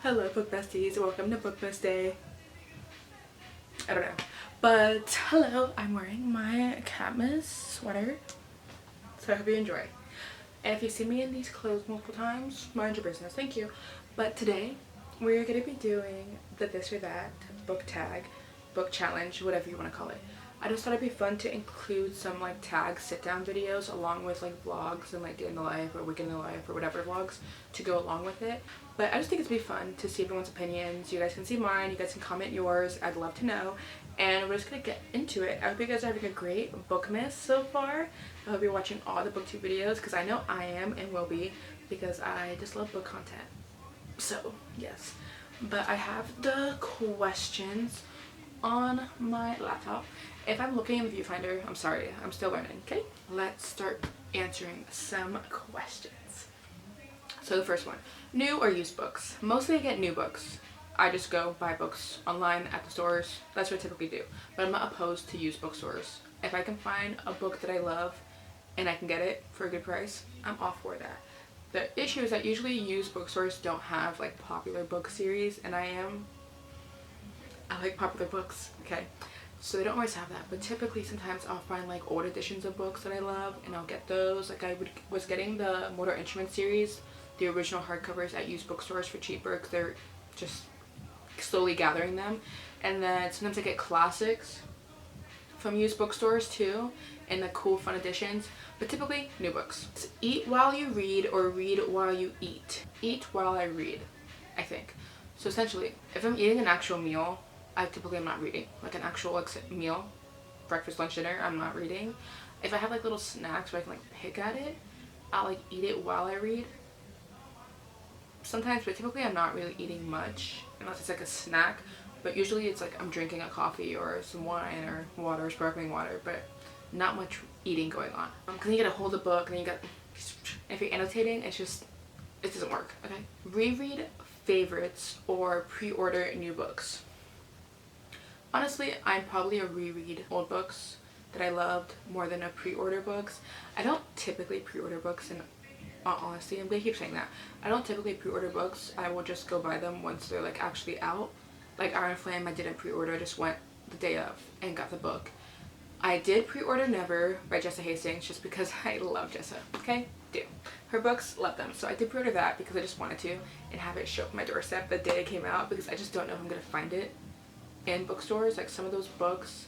Hello book besties, welcome to Bookmas Day. I don't know. But hello, I'm wearing my Catmas sweater. So I hope you enjoy. And if you see me in these clothes multiple times, mind your business, thank you. But today we're gonna be doing the this or that book tag, book challenge, whatever you want to call it. I just thought it'd be fun to include some like tag sit down videos along with like vlogs and like day in the life or weekend in the life or whatever vlogs to go along with it. But I just think it'd be fun to see everyone's opinions. You guys can see mine, you guys can comment yours. I'd love to know. And we're just gonna get into it. I hope you guys are having a great bookmas so far. I hope you're watching all the booktube videos because I know I am and will be because I just love book content. So yes, but I have the questions on my laptop. If I'm looking in the viewfinder, I'm sorry, I'm still learning. Okay, let's start answering some questions. So the first one, new or used books? Mostly I get new books. I just go buy books online at the stores. That's what I typically do. But I'm not opposed to used bookstores. If I can find a book that I love and I can get it for a good price, I'm all for that. The issue is that usually used bookstores don't have like popular book series, and I like popular books, okay? So they don't always have that, but typically sometimes I'll find like old editions of books that I love and I'll get those. Like was getting the Mortal Instruments series, the original hardcovers at used bookstores for cheaper because they're just slowly gathering them. And then sometimes I get classics from used bookstores too and the cool fun editions, but typically new books. It's eat while you read or read while you eat. Eat while I read, I think. So essentially, if I'm eating an actual meal, I typically am not reading. Like an actual like meal, breakfast, lunch, dinner, I'm not reading. If I have like little snacks where I can like pick at it, I'll like eat it while I read. Sometimes, but typically I'm not really eating much unless it's like a snack. But usually it's like I'm drinking a coffee or some wine or water, sparkling water, but not much eating going on. Because you gotta hold the book and then you got, if you're annotating, it doesn't work, okay? Reread favorites or pre-order new books. Honestly, I'm probably a reread old books that I loved more than a pre-order books. I don't typically pre-order books, in all honesty. I'm gonna keep saying that. I don't typically pre-order books. I will just go buy them once they're like actually out. Like Iron Flame, I didn't pre-order. I just went the day of and got the book. I did pre-order Never by Jessa Hastings just because I love Jessa, okay? Do. Her books, love them. So I did pre-order that because I just wanted to and have it show up my doorstep the day it came out because I just don't know if I'm gonna find it in bookstores. Like some of those books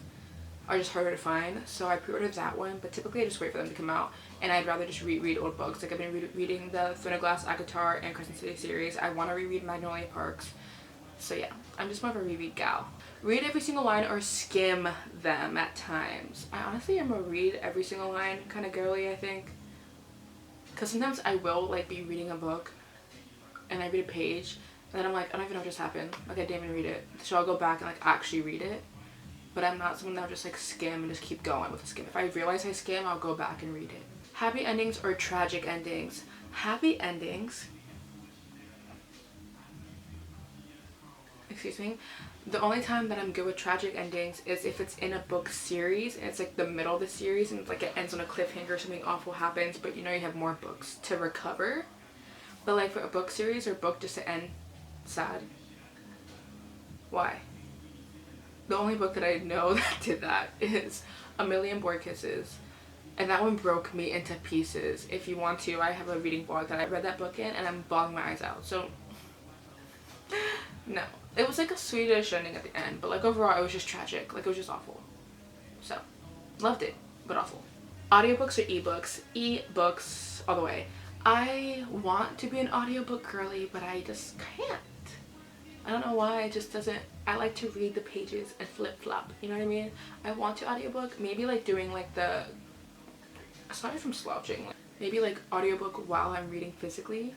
are just harder to find, so I pre-ordered that one, but typically I just wait for them to come out and I'd rather just reread old books. Like I've been reading the Throne of Glass, Akatar, and Crescent City series. I want to reread Magnolia Parks, so yeah, I'm just more of a reread gal. Read every single line or skim them at times. I honestly am a read every single line kind of girly, I think, because sometimes I will like be reading a book and I read a page and then I'm like, I don't even know what just happened. Like I didn't even read it. So I'll go back and like actually read it. But I'm not someone that'll just like skim and just keep going with the skim. If I realize I skim, I'll go back and read it. Happy endings or tragic endings? Happy endings. Excuse me. The only time that I'm good with tragic endings is if it's in a book series and it's like the middle of the series and it's like it ends on a cliffhanger or something awful happens, but you know you have more books to recover. But like for a book series or book just to end sad, why? The only book that I know that did that is A Million Boy Kisses, and that one broke me into pieces. If you want to, I have a reading blog that I read that book in and I'm bawling my eyes out. So no, it was like a Swedish ending at the end, but like overall it was just tragic. Like it was just awful. So loved it, but awful. Audiobooks or ebooks? Ebooks all the way. I want to be an audiobook girly, but I just can't. I don't know why, it just doesn't. I like to read the pages and flip-flop, you know what I mean? I want to audiobook, maybe like doing like the, sorry if I'm slouching, like, maybe like audiobook while I'm reading physically,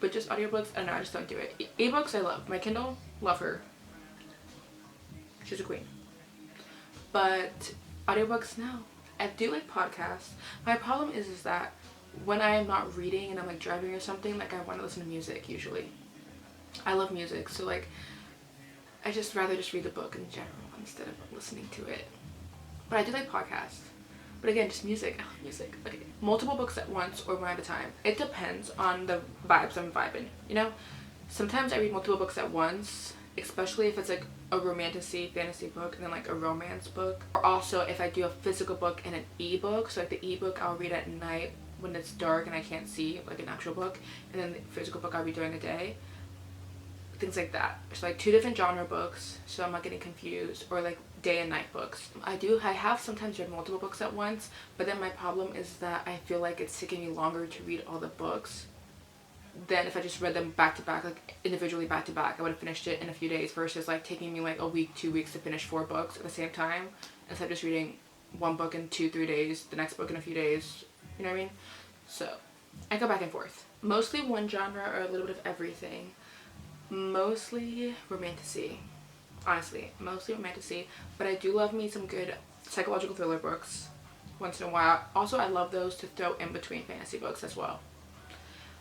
but just audiobooks, I don't know, I just don't do it. Ebooks I love. My Kindle, love her. She's a queen. But audiobooks, no. I do like podcasts. My problem is that when I am not reading and I'm like driving or something, like I want to listen to music usually. I love music, so like I just rather just read the book in general instead of listening to it. But I do like podcasts. But again, just music. I love music. Okay. Multiple books at once or one at a time. It depends on the vibes I'm vibing, you know? Sometimes I read multiple books at once, especially if it's like a romantic fantasy book and then like a romance book. Or also if I do a physical book and an ebook. So like the ebook I'll read at night when it's dark and I can't see, like an actual book, and then the physical book I'll read during the day. Things like that. So like 2 different genre books, so I'm not getting confused, or like day and night books. I have sometimes read multiple books at once, but then my problem is that I feel like it's taking me longer to read all the books than if I just read them back to back, like individually back to back. I would have finished it in a few days versus like taking me like a week, 2 weeks to finish 4 books at the same time, instead of just reading one book in 2-3 days, the next book in a few days, you know what I mean? So I go back and forth. Mostly one genre or a little bit of everything. Mostly romantasy, honestly, mostly romantasy, but I do love me some good psychological thriller books once in a while. Also, I love those to throw in between fantasy books as well.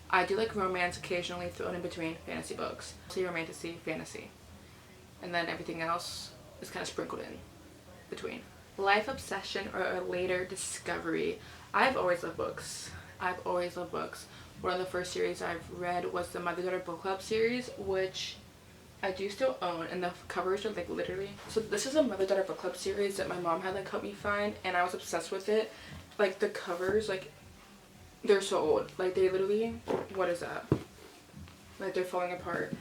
I do like romance occasionally thrown in between fantasy books. Mostly romantasy, fantasy, and then everything else is kind of sprinkled in between. Life obsession or a later discovery. I've always loved books. I've always loved books. One of the first series I've read was the Mother-Daughter Book Club series, which I do still own, and the covers are like literally, so this is a Mother-Daughter Book Club series that my mom had like helped me find, and I was obsessed with it. Like the covers, like they're so old, like they literally, what is that, like they're falling apart,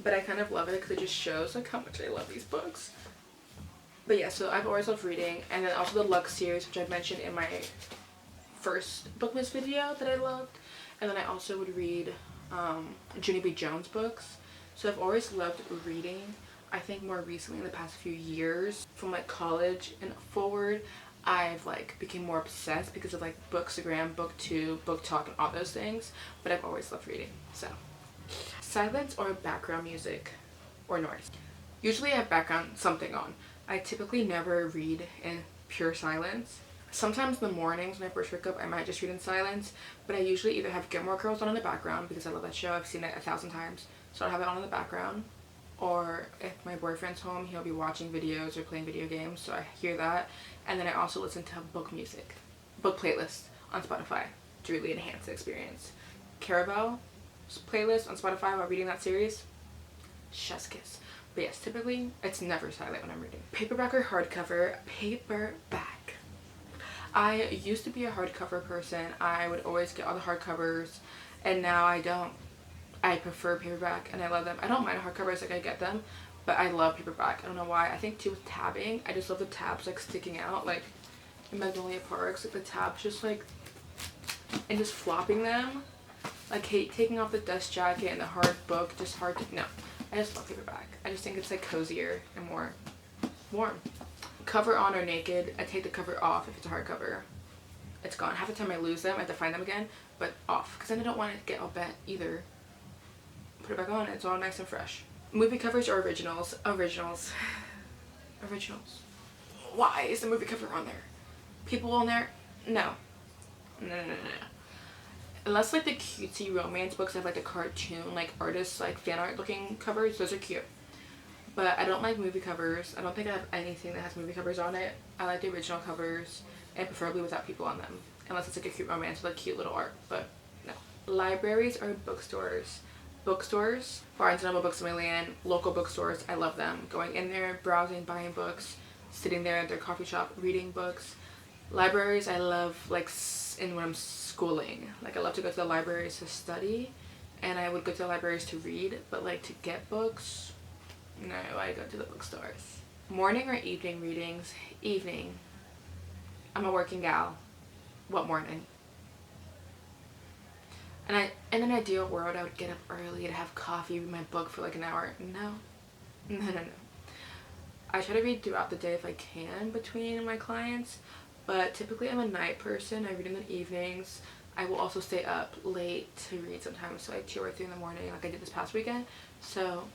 but I kind of love it because it just shows like how much I love these books. But yeah, so I've always loved reading, and then also the Lux series, which I mentioned in my first bookmas video that I loved. And then I also would read Junie B. Jones books. So I've always loved reading. I think more recently in the past few years, from like college and forward, I've like became more obsessed because of like Bookstagram, BookTube, Book Talk, and all those things. But I've always loved reading. So silence or background music or noise. Usually I have background something on. I typically never read in pure silence. Sometimes in the mornings when I first wake up, I might just read in silence, but I usually either have Gilmore Girls on in the background because I love that show. I've seen it 1,000 times, so I'll have it on in the background. Or if my boyfriend's home, he'll be watching videos or playing video games, so I hear that. And then I also listen to book music, book playlists on Spotify to really enhance the experience. Caravel's playlist on Spotify while reading that series, chef's kiss. But yes, typically it's never silent when I'm reading. Paperback or hardcover? Paperback. I used to be a hardcover person. I would always get all the hardcovers, and now I don't. I prefer paperback, and I love them. I don't mind hardcovers, like I get them, but I love paperback. I don't know why. I think too with tabbing, I just love the tabs like sticking out, like in Magnolia Parks, like the tabs just like, and just flopping them. Like hate taking off the dust jacket and the hard book, just hard to, no. I just love paperback. I just think it's like cozier and more warm. Cover on or naked. I take the cover off if it's a hardcover. It's gone. Half the time I lose them. I have to find them again, but off. Because then I don't want it to get all bent either. Put it back on. It's all nice and fresh. Movie covers or originals? Originals. Originals. Why is the movie cover on there? People on there? No. No. Unless like the cutesy romance books have like the cartoon, like artists, like fan art looking covers. Those are cute. But I don't like movie covers. I don't think I have anything that has movie covers on it. I like the original covers, and preferably without people on them. Unless it's like a cute romance with like cute little art, but no. Libraries or bookstores? Bookstores. Barnes & Noble, Books A Million, local bookstores. I love them. Going in there, browsing, buying books, sitting there at their coffee shop, reading books. Libraries, I love like when I'm schooling. Like I love to go to the libraries to study, and I would go to the libraries to read, but like to get books, no, I go to the bookstores. Morning or evening readings? Evening. I'm a working gal. What morning? And in an ideal world, I would get up early to have coffee, read my book for like an hour. No. I try to read throughout the day if I can between my clients, but typically I'm a night person. I read in the evenings. I will also stay up late to read sometimes, so like 2 or 3 in the morning like I did this past weekend. So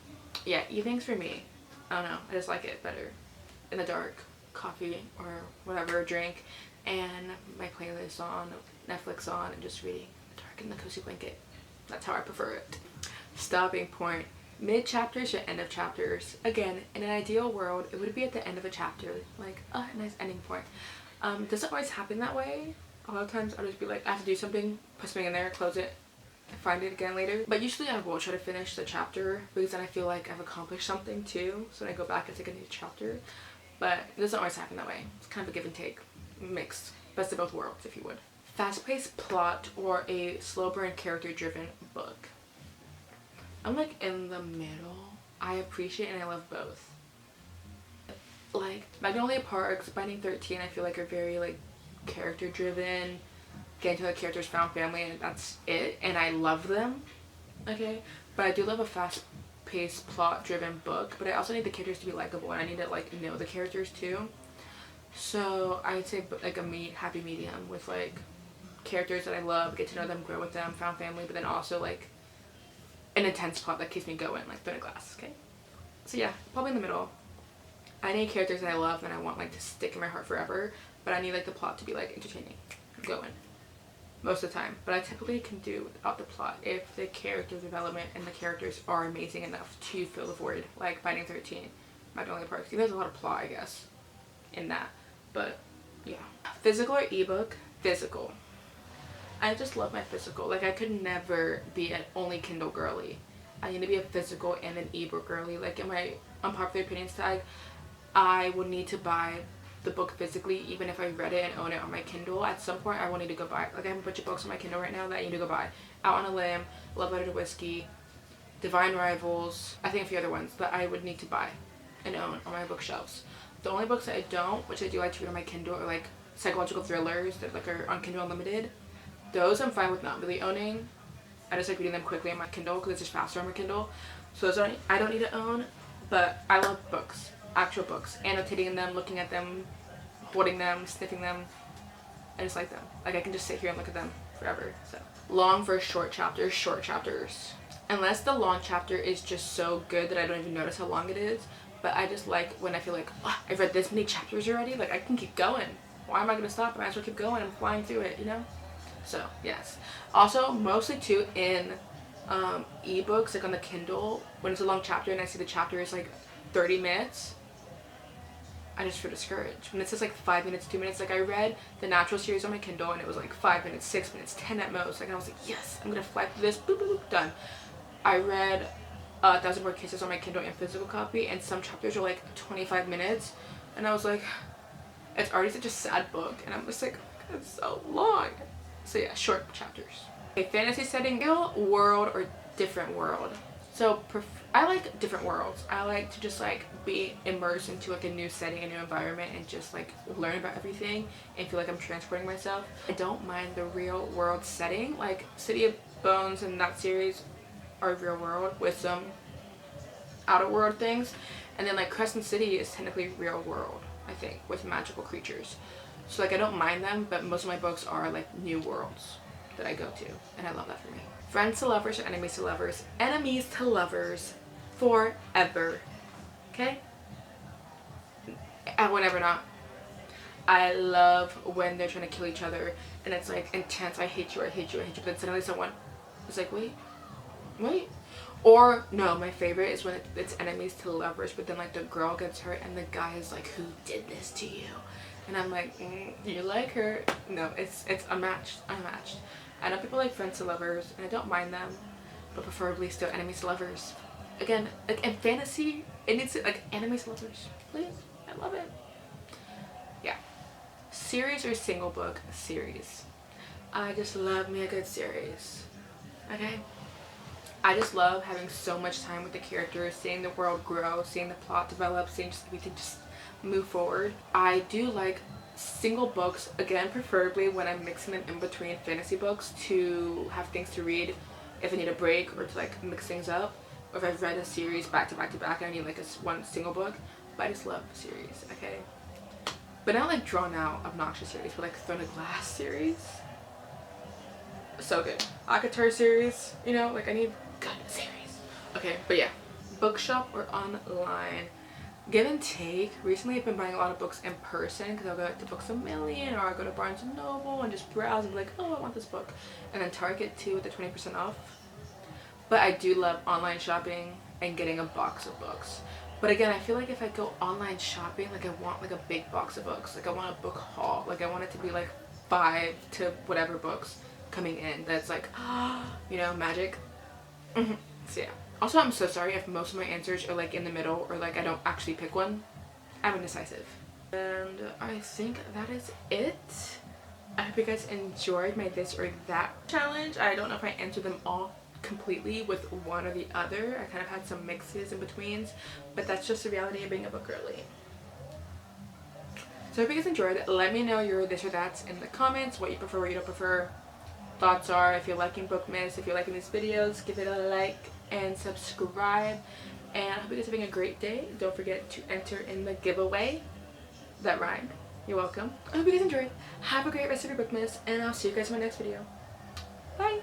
yeah, evenings for me. I don't know, I just like it better in the dark, coffee or whatever, drink, and my playlist on, Netflix on, and just reading in the dark in the cozy blanket. That's how I prefer it. Stopping point. Mid chapters or end of chapters? Again, in an ideal world, it would be at the end of a chapter, like a nice ending point. Doesn't always happen that way. A lot of times I'll just be like, I have to do something, put something in there, close it, find it again later. But usually I will try to finish the chapter because then I feel like I've accomplished something too. So when I go back and take a new chapter. But it doesn't always happen that way. It's kind of a give and take. Mixed. Best of both worlds, if you would. Fast-paced plot or a slow burn character-driven book. I'm like in the middle. I appreciate and I love both. Like Magnolia Parks, Binding 13, I feel like are very like character-driven. Get into the character's found family and that's it. And I love them. Okay? But I do love a fast-paced plot-driven book. But I also need the characters to be likable and I need to like know the characters too. So I would say like a happy medium with like characters that I love, get to know them, grow with them, found family, but then also like an intense plot that keeps me going, like Throne of Glass, okay? So yeah, probably in the middle. I need characters that I love and I want like to stick in my heart forever, but I need like the plot to be like entertaining, going, most of the time. But I typically can do without the plot if the character development and the characters are amazing enough to fill the void, like Binding 13, Magnolia Parks. Even there's a lot of plot, I guess, in that. But yeah. Physical or ebook? Physical. I just love my physical. Like I could never be an only Kindle girly. I need to be a physical and an ebook girly. Like in my unpopular opinions tag, I would need to buy the book physically even if I read it and own it on my Kindle. At some point I will need to go buy it. Like I have a bunch of books on my Kindle right now that I need to go buy. Out on a Limb, Love Letter to Whiskey, Divine Rivals, I think a few other ones that I would need to buy and own on my bookshelves. The only books that I don't, which I do like to read on my Kindle, are like psychological thrillers that like are on Kindle Unlimited. Those I'm fine with not really owning. I just like reading them quickly on my Kindle because it's just faster on my Kindle. So those I don't need to own, but I love books, actual books, annotating them, looking at them, holding them, sniffing them. I just like them. Like I can just sit here and look at them forever. So long versus short chapters, short chapters. Unless the long chapter is just so good that I don't even notice how long it is. But I just like when I feel like, oh, I've read this many chapters already, like I can keep going. Why am I going to stop? I might as well keep going. I'm flying through it, you know? So, yes. Also, mostly too in ebooks, like on the Kindle, when it's a long chapter and I see the chapter is like 30 minutes, I just feel discouraged. When it says like 5 minutes, 2 minutes, like I read the Natural series on my Kindle and it was like 5 minutes, 6 minutes, 10 at most. Like I was like, yes, I'm going to fly through this, boop, boop, boop, done. I read 1,000 More Kisses on my Kindle and physical copy, and some chapters are like 25 minutes, and I was like, it's already such a sad book, and I'm just like, it's so long. So yeah, short chapters. A fantasy setting, real world or different world. So I like different worlds. I like to just like be immersed into like a new setting, a new environment, and just like learn about everything and feel like I'm transporting myself. I don't mind the real world setting, like City of Bones and that series are real world with some outer world things, and then like Crescent City is technically real world, I think, with magical creatures. So like I don't mind them, but most of my books are like new worlds that I go to, and I love that for me. Friends to lovers or enemies to lovers? Enemies to lovers forever. Okay? I will never not. I love when they're trying to kill each other and it's like intense. I hate you, I hate you, I hate you. But then suddenly someone is like, wait. Or no, my favorite is when it's enemies to lovers, but then like the girl gets hurt and the guy is like, who did this to you? And I'm like, you like her? No, it's unmatched. I know people like friends to lovers and I don't mind them, but preferably still enemies to lovers. Again, like in fantasy, it needs to like enemies to lovers. Please, I love it. Yeah. Series or single book? Series. I just love me a good series. Okay? I just love having so much time with the characters, seeing the world grow, seeing the plot develop, seeing just everything just move forward. I do like single books, again preferably when I'm mixing them in between fantasy books to have things to read if I need a break or to like mix things up, or if I've read a series back to back to back and I need like one single book. But I just love series, okay? But not like drawn out obnoxious series, but like Throne of Glass series. So good. Akatar series, you know, like I need good series. Okay, but yeah, bookshop or online? Give and take. Recently I've been buying a lot of books in person because I'll go to Books A Million or I'll go to Barnes & Noble and just browse and be like, oh, I want this book. And then Target too with the 20% off. But I do love online shopping and getting a box of books. But again, I feel like if I go online shopping, like I want like a big box of books. Like I want a book haul. Like I want it to be like 5 to whatever books. coming in that's like, you know, magic. So yeah. Also, I'm so sorry if most of my answers are like in the middle or like I don't actually pick one. I'm indecisive. And I think that is it. I hope you guys enjoyed my this or that challenge. I don't know if I answered them all completely with one or the other. I kind of had some mixes in betweens, but that's just the reality of being a book girly. So I hope you guys enjoyed. Let me know your this or that's in the comments, what you prefer, what you don't prefer. Thoughts are, if you're liking Bookmas, if you're liking these videos, give it a like and subscribe. And I hope you guys are having a great day. Don't forget to enter in the giveaway. That rhymed. You're welcome. I hope you guys enjoyed. Have a great rest of your Bookmas, and I'll see you guys in my next video. Bye!